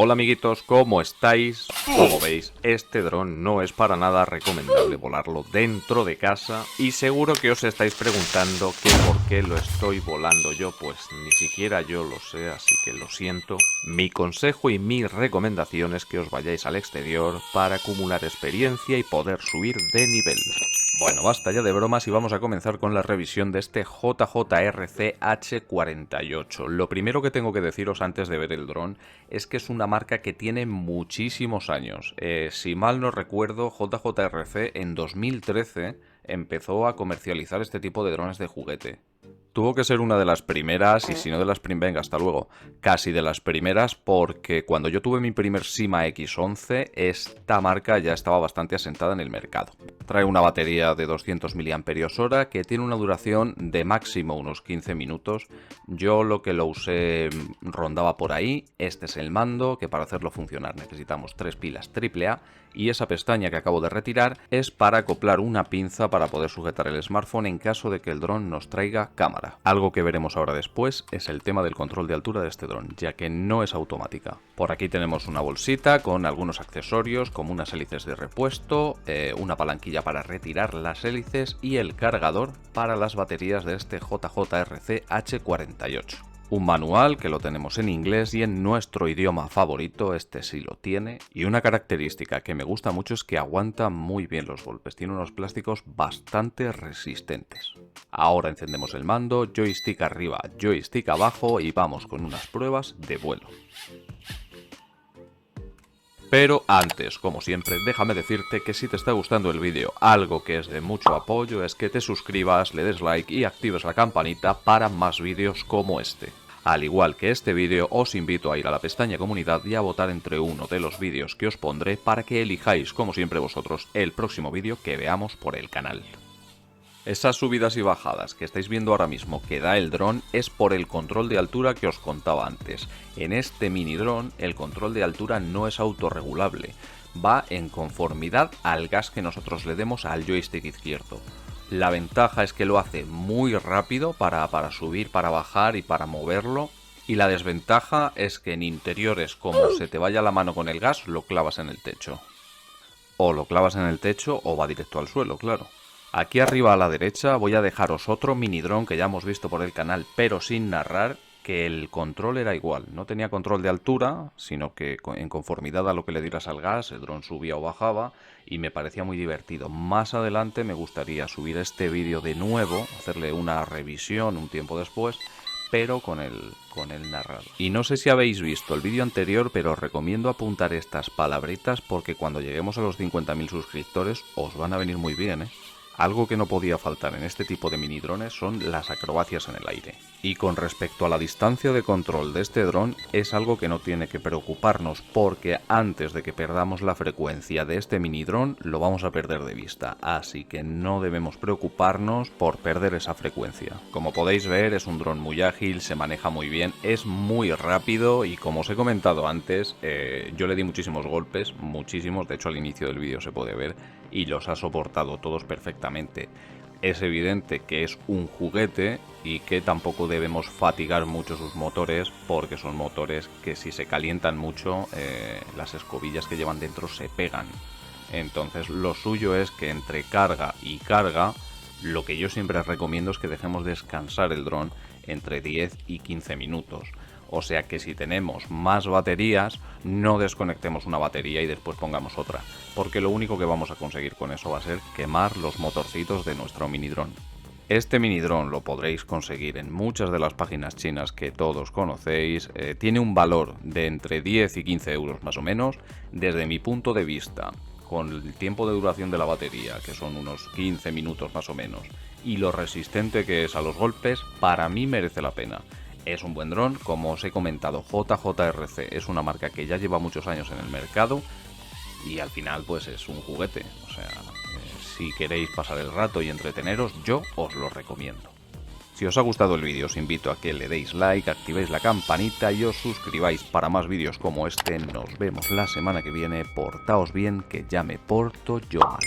Hola amiguitos, ¿cómo estáis? Como veis, este dron no es para nada recomendable volarlo dentro de casa y seguro que os estáis preguntando que por qué lo estoy volando yo, pues ni siquiera yo lo sé, así que lo siento. Mi consejo y mi recomendación es que os vayáis al exterior para acumular experiencia y poder subir de nivel. Bueno, basta ya de bromas y vamos a comenzar con la revisión de este JJRC H48. Lo primero que tengo que deciros antes de ver el dron es que es una marca que tiene muchísimos años. Si mal no recuerdo, JJRC en 2013 empezó a comercializar este tipo de drones de juguete. Tuvo que ser una de las primeras, y si no de las primeras, venga, hasta luego, casi de las primeras, porque cuando yo tuve mi primer Sima X11, esta marca ya estaba bastante asentada en el mercado. Trae una batería de 200 mAh que tiene una duración de máximo unos 15 minutos. Yo lo que lo usé rondaba por ahí. Este es el mando, que para hacerlo funcionar necesitamos 3 pilas AAA, y esa pestaña que acabo de retirar es para acoplar una pinza para poder sujetar el smartphone en caso de que el dron nos traiga cámara. Algo que veremos ahora después es el tema del control de altura de este dron, ya que no es automática. Por aquí tenemos una bolsita con algunos accesorios como unas hélices de repuesto, una palanquilla para retirar las hélices y el cargador para las baterías de este JJRC H48. Un manual que lo tenemos en inglés y en nuestro idioma favorito, este sí lo tiene. Y una característica que me gusta mucho es que aguanta muy bien los golpes, tiene unos plásticos bastante resistentes. Ahora encendemos el mando, joystick arriba, joystick abajo y vamos con unas pruebas de vuelo. Pero antes, como siempre, déjame decirte que si te está gustando el vídeo, algo que es de mucho apoyo es que te suscribas, le des like y actives la campanita para más vídeos como este. Al igual que este vídeo, os invito a ir a la pestaña comunidad y a votar entre uno de los vídeos que os pondré para que elijáis, como siempre vosotros, el próximo vídeo que veamos por el canal. Esas subidas y bajadas que estáis viendo ahora mismo que da el dron es por el control de altura que os contaba antes. En este mini dron el control de altura no es autorregulable, va en conformidad al gas que nosotros le demos al joystick izquierdo. La ventaja es que lo hace muy rápido para subir, para bajar y para moverlo. Y la desventaja es que en interiores, como se te vaya la mano con el gas, lo clavas en el techo. O lo clavas en el techo o va directo al suelo, claro. Aquí arriba a la derecha voy a dejaros otro mini dron que ya hemos visto por el canal, pero sin narrar, que el control era igual. No tenía control de altura, sino que en conformidad a lo que le dieras al gas, el dron subía o bajaba, y me parecía muy divertido. Más adelante me gustaría subir este vídeo de nuevo, hacerle una revisión un tiempo después, pero con el narrado. Y no sé si habéis visto el vídeo anterior, pero os recomiendo apuntar estas palabritas porque cuando lleguemos a los 50.000 suscriptores os van a venir muy bien, ¿eh? Algo que no podía faltar en este tipo de mini drones son las acrobacias en el aire. Y con respecto a la distancia de control de este dron, es algo que no tiene que preocuparnos porque antes de que perdamos la frecuencia de este mini dron lo vamos a perder de vista, así que no debemos preocuparnos por perder esa frecuencia. Como podéis ver, es un dron muy ágil, se maneja muy bien, es muy rápido y como os he comentado antes, yo le di muchísimos golpes, muchísimos, de hecho al inicio del vídeo se puede ver, y los ha soportado todos perfectamente. Es evidente que es un juguete y que tampoco debemos fatigar mucho sus motores porque son motores que si se calientan mucho las escobillas que llevan dentro se pegan. Entonces lo suyo es que entre carga y carga lo que yo siempre recomiendo es que dejemos descansar el dron entre 10 y 15 minutos. O sea que si tenemos más baterías, no desconectemos una batería y después pongamos otra, porque lo único que vamos a conseguir con eso va a ser quemar los motorcitos de nuestro mini dron. Este mini dron lo podréis conseguir en muchas de las páginas chinas que todos conocéis, tiene un valor de entre 10 y 15 euros más o menos. Desde mi punto de vista, con el tiempo de duración de la batería, que son unos 15 minutos más o menos, y lo resistente que es a los golpes, para mí merece la pena. Es un buen dron, como os he comentado, JJRC es una marca que ya lleva muchos años en el mercado y al final pues es un juguete, o sea, si queréis pasar el rato y entreteneros, yo os lo recomiendo. Si os ha gustado el vídeo os invito a que le deis like, activéis la campanita y os suscribáis para más vídeos como este. Nos vemos la semana que viene, portaos bien que ya me porto yo mal.